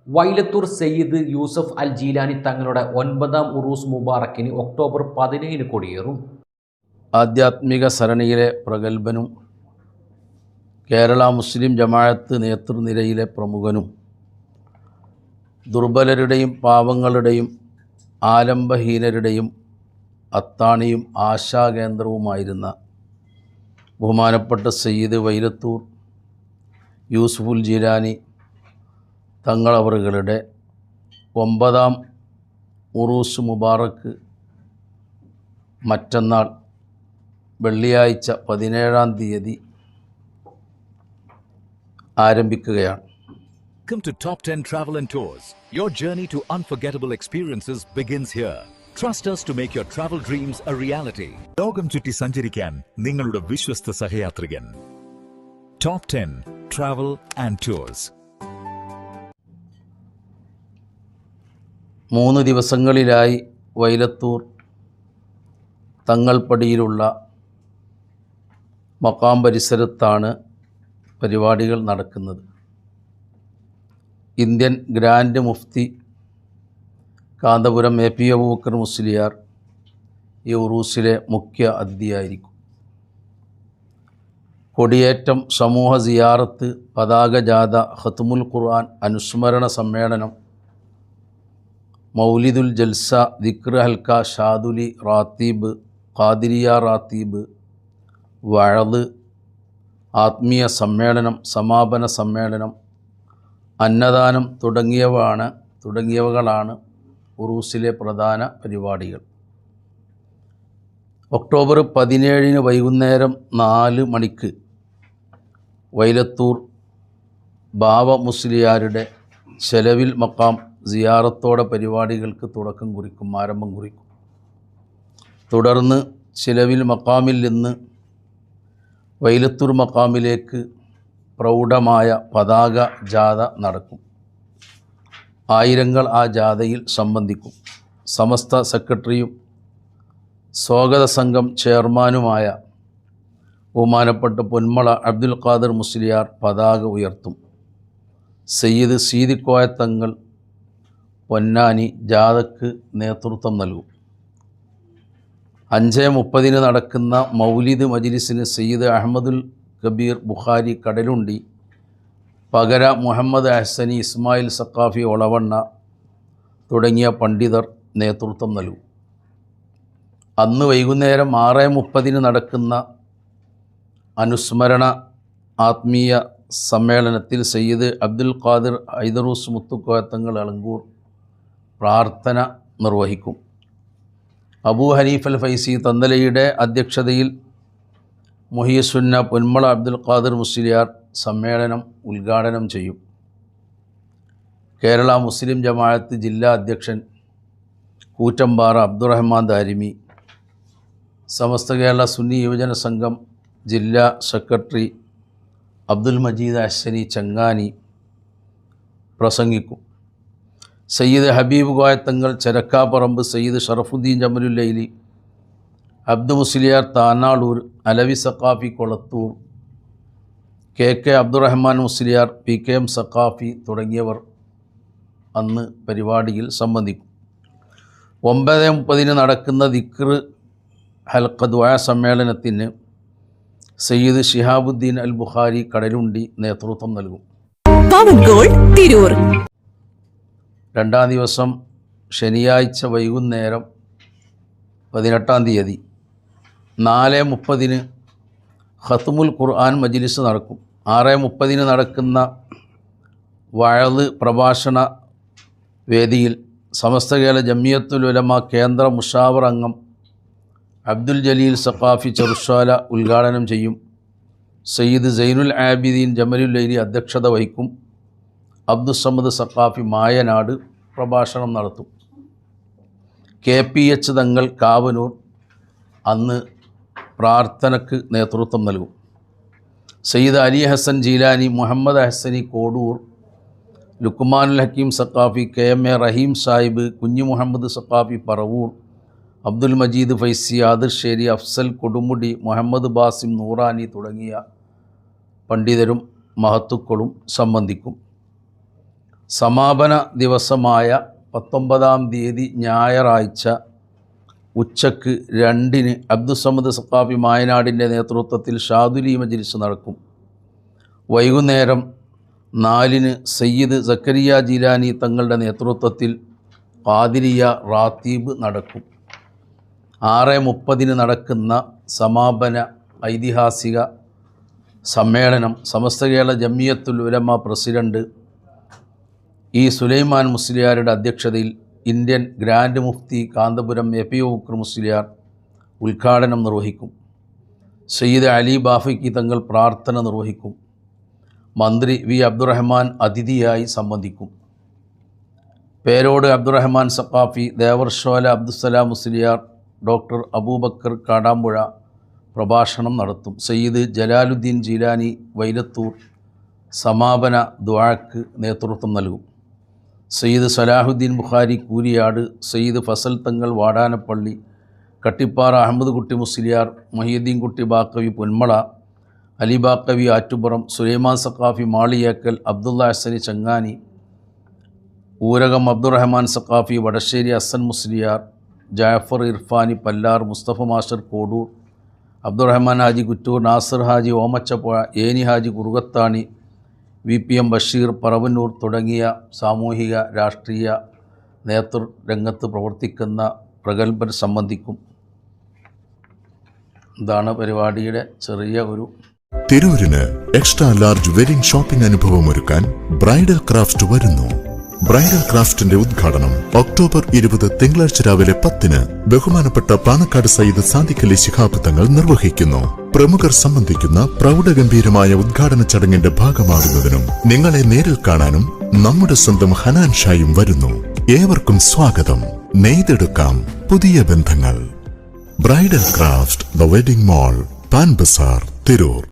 വൈലത്തൂർ സയ്യിദ് യൂസഫ് അൽ ജീലാനി തങ്ങളുടെ 9ാം ഉറൂസ് മുബാറക്കിന് ഒക്ടോബർ 17 കൊടിയേറും. ആധ്യാത്മിക സരണിയിലെ പ്രഗത്ഭനും കേരള മുസ്ലിം ജമാഅത്ത് നേതൃനിരയിലെ പ്രമുഖനും ദുർബലരുടെയും പാവങ്ങളുടെയും ആലംബഹീനരുടെയും അത്താണിയും ആശാകേന്ദ്രവുമായിരുന്ന ബഹുമാനപ്പെട്ട സയ്യിദ് വൈലത്തൂർ യൂസുഫുൽ ജീലാനി തങ്ങളവറുകളുടെ 9ാം ഉറൂസ് മുബാറക്ക് മറ്റന്നാൾ വെള്ളിയാഴ്ച 17-ാം തീയതി ആരംഭിക്കുകയാണ്. Welcome to Top 10 Travel and Tours. Your journey to unforgettable experiences begins here. Trust us to make your travel dreams a reality. ലോകം ചുറ്റി സഞ്ചരിക്കാൻ നിങ്ങളുടെ വിശ്വസ്ത സഹയാത്രികൻ. Top 10 Travel and Tours. 3 ദിവസങ്ങളിലായി വൈലത്തൂർ തങ്ങൾപ്പടിയിലുള്ള മഖാം പരിസരത്താണ് പരിപാടികൾ നടക്കുന്നത്. Indian grand Mufti Kanthapuram A P. Aboobacker Musliyar ഈ ഉറൂസിലെ മുഖ്യ അതിഥിയായിരിക്കും. കൊടിയേറ്റം, സമൂഹ സിയാറത്ത്, പതാക ജാഥ, ഖത്മുൽ ഖുർആൻ, അനുസ്മരണ സമ്മേളനം, മൗലിദുൽ ജൽസ, ദിക്ർ ഹൽക്ക, ഷാദുലി റാത്തീബ്, ഖാദിരിയ റാത്തീബ്, വഅദ്, ആത്മീയ സമ്മേളനം, സമാപന സമ്മേളനം, അന്നദാനം തുടങ്ങിയവകളാണ് ഉറൂസിലെ പ്രധാന പരിപാടികൾ. ഒക്ടോബർ 17 വൈകുന്നേരം 4 മണിക്ക് വൈലത്തൂർ ബാവ മുസ്ലിയാരുടെ ചെലവിൽ മഖാം സിയാറത്തോടെ പരിപാടികൾക്ക് ആരംഭം കുറിക്കും. തുടർന്ന് ചെലവിൽ മഖാമിൽ നിന്ന് വൈലത്തൂർ മഖാമിലേക്ക് പ്രൗഢമായ പതാക ജാഥ നടക്കും. ആയിരങ്ങൾ ആ ജാഥയിൽ സംബന്ധിക്കും. സമസ്ത സെക്രട്ടറിയും സ്വാഗത സംഘം ചെയർമാനുമായ ബഹുമാനപ്പെട്ട പൊന്മള അബ്ദുൽ ഖാദർ മുസ്ലിയാർ പതാക ഉയർത്തും. സയ്യിദ് സീദിക്കോയ തങ്ങൾ പൊന്നാനി ജാഥയ്ക്ക് നേതൃത്വം നൽകും. 5:30 നടക്കുന്ന മൗലിദ് മജ്ലിസിന് സയ്യിദ് അഹമ്മദുൽ കബീർ ബുഖാരി കടലുണ്ടി, പകര മുഹമ്മദ് അഹ്സനി, ഇസ്മായിൽ സഖാഫി ഒളവണ്ണ തുടങ്ങിയ പണ്ഡിതർ നേതൃത്വം നൽകും. അന്ന് വൈകുന്നേരം 6:30 നടക്കുന്ന അനുസ്മരണ ആത്മീയ സമ്മേളനത്തിൽ സയ്യിദ് അബ്ദുൽ ഖാദിർ ഹൈദറൂസ് മുത്തുക്കോയത്തങ്ങൾ അളങ്കൂർ പ്രാർത്ഥന നിർവഹിക്കും. അബൂ ഹനീഫ് അൽ ഫൈസി തന്തലയുടെ അധ്യക്ഷതയിൽ മുഹിയസുന്ന പൊന്മള അബ്ദുൽ ഖാദിർ മുസ്ലിയാർ സമ്മേളനം ഉദ്ഘാടനം ചെയ്യും. കേരള മുസ്ലിം ജമാഅത്ത് ജില്ലാ അധ്യക്ഷൻ കൂറ്റമ്പാറ അബ്ദുറഹ്മാൻ ദാരിമി, സമസ്ത കേരള സുന്നി യുവജന സംഘം ജില്ലാ സെക്രട്ടറി അബ്ദുൽ മജീദ് അഹ്സനി ചങ്ങാനി പ്രസംഗിക്കും. സയ്യിദ് ഹബീബ് കോയത്തങ്ങൾ ചെരക്കാപ്പറമ്പ്, സയ്യിദ് ഷറഫുദ്ദീൻ ജമലുല്ലൈലി, അബ്ദു മുസ്ലിയാർ താനാളൂർ, അലവി സഖാഫി കൊളത്തൂർ, കെ അബ്ദുറഹ്മാൻ മുസ്ലിയാർ, PKM സഖാഫി തുടങ്ങിയവർ അന്ന് പരിപാടിയിൽ സംബന്ധിക്കും. 9:30 നടക്കുന്ന ദിക്ർ ഹൽഖ ദുആ സമ്മേളനത്തിന് സയ്യിദ് ശിഹാബുദ്ദീൻ അൽ ബുഖാരി കടലുണ്ടി നേതൃത്വം നൽകും. 2ാം ദിവസം ശനിയാഴ്ച വൈകുന്നേരം 18-ാം തീയതി 4:30 ഖത്മുൽ ഖുർആൻ മജ്ലിസ് നടക്കും. 6:30 നടക്കുന്ന വഅദ് പ്രഭാഷണ വേദിയിൽ സമസ്ത കേരള ജമിയത്തുൽ ഉലമ കേന്ദ്ര മുഷാവർ അംഗം അബ്ദുൽ ജലീൽ സഖാഫി ചെറുശാല ഉദ്ഘാടനം ചെയ്യും. സയ്യിദ് സൈനുൽ ആബിദീൻ ജമലുല്ലൈലി അധ്യക്ഷത വഹിക്കും. അബ്ദുസ്സമദ് സഖാഫി മായനാട് പ്രഭാഷണം നടത്തും. KPH തങ്ങൾ കാവനൂർ അന്ന് പ്രാർത്ഥനയ്ക്ക് നേതൃത്വം നൽകും. സയ്യിദ് അലി ഹസൻ ജീലാനി, മുഹമ്മദ് അഹ്സനി കോഡൂർ, ലുക്മാനുൽ ഹക്കീം സഖാഫി, KMA റഹീം സാഹിബ്, കുഞ്ഞു മുഹമ്മദ് സഖാഫി പറവൂർ, അബ്ദുൽ മജീദ് ഫൈസി ആദിർശ്ശേരി, അഫ്സൽ കൊടുമുടി, മുഹമ്മദ് ബാസിം നൂറാനി തുടങ്ങിയ പണ്ഡിതരും മഹത്തുക്കളും സംബന്ധിക്കും. സമാപന ദിവസമായ 19-ാം തീയതി ഞായറാഴ്ച ഉച്ചക്ക് 2-ന് അബ്ദുസമദ് സഖാഫി മായനാടിൻ്റെ നേതൃത്വത്തിൽ ഷാദുലി മജ്ലിസ് നടക്കും. വൈകുന്നേരം 4-ന് സയ്യിദ് സക്കരിയ ജീലാനി തങ്ങളുടെ നേതൃത്വത്തിൽ ഖാദിരിയ റാത്തീബ് നടക്കും. 6:30-ന് നടക്കുന്ന സമാപന ഐതിഹാസിക സമ്മേളനം സമസ്ത കേരള ജമിയത്തുൽ ഉലമ പ്രസിഡന്റ് സുലൈമാൻ മുസ്ലിയാരുടെ അധ്യക്ഷതയിൽ Indian grand Mufti Kanthapuram AP. Bakkar Musliyar ഉദ്ഘാടനം നിർവഹിക്കും. സയ്യിദ് അലി ബാഫിക്കി തങ്ങൾ പ്രാർത്ഥന നിർവഹിക്കും. മന്ത്രി വി. അബ്ദുറഹ്മാൻ അതിഥിയായി സംബന്ധിക്കും. പേരോട് അബ്ദുറഹ്മാൻ സഖാഫി, ദേവർഷോല അബ്ദുസ്സലാം മുസ്ലിയാർ, ഡോക്ടർ അബൂബക്കർ കാടാമ്പുഴ പ്രഭാഷണം നടത്തും. സയ്യിദ് ജലാലുദ്ദീൻ ജീലാനി വൈലത്തൂർ സമാപന ദുആക്ക് നേതൃത്വം നൽകും. സയ്യിദ് സലാഹുദ്ദീൻ ബുഖാരി കൂരിയാട്, സയ്യിദ് ഫസൽ തങ്ങൾ വാടാനപ്പള്ളി, കട്ടിപ്പാറ അഹമ്മദ് കുട്ടി മുസ്ലിയാർ, മൊഹീദ്ദീൻ കുട്ടി ബാക്കവി പൊന്മള, അലി ബാക്കവി ആറ്റുപുറം, സുലൈമാൻ സഖാഫി മാളിയേക്കൽ, അബ്ദുള്ള ഹസനി ചങ്ങാനി, ഊരകം അബ്ദുറഹ്മാൻ സഖാഫി വടശ്ശേരി, ഹസൻ മുസ്ലിയാർ, ജാഫർ ഇർഫാനി പല്ലാർ, മുസ്തഫ മാസ്റ്റർ കോഡൂർ, അബ്ദുറഹ്മാൻ ഹാജി കുറ്റൂർ, നാസർ ഹാജി ഓമച്ചപ്പുഴ, ഏനി ഹാജി കുറുകത്താണി, VPM ബഷീർ പറവന്നൂർ തുടങ്ങിയ സാമൂഹിക രാഷ്ട്രീയ നേതൃരംഗത്ത് പ്രവർത്തിക്കുന്ന പ്രഗത്ഭർ സംബന്ധിക്കും. ഇതാണ് പരിപാടിയുടെ ചെറിയ ഒരു. തിരൂരിന് എക്സ്ട്രാ ലാർജ് വെഡിംഗ് ഷോപ്പിംഗ് അനുഭവം ഒരുക്കാൻ ബ്രൈഡൽ ക്രാഫ്റ്റ് വരുന്നു. ബ്രൈഡൽ ക്രാഫ്റ്റിന്റെ ഉദ്ഘാടനം ഒക്ടോബർ 20 തിങ്കളാഴ്ച രാവിലെ 10-ന് ബഹുമാനപ്പെട്ട പാണക്കാട് സയ്യിദ് സാദിഖ് അലി ശിഹാബ് തങ്ങൾ നിർവഹിക്കുന്നു. പ്രമുഖർ സംബന്ധിക്കുന്ന പ്രൗഢഗംഭീരമായ ഉദ്ഘാടന ചടങ്ങിന്റെ ഭാഗമാകുന്നതിനും നിങ്ങളെ നേരിൽ കാണാനും നമ്മുടെ സ്വന്തം ഹനാൻ ഷായും വരുന്നു. ഏവർക്കും സ്വാഗതം. നെയ്തെടുക്കാം പുതിയ ബന്ധങ്ങൾ. Bridal craft the wedding mall, Pan Bazar, Tirur.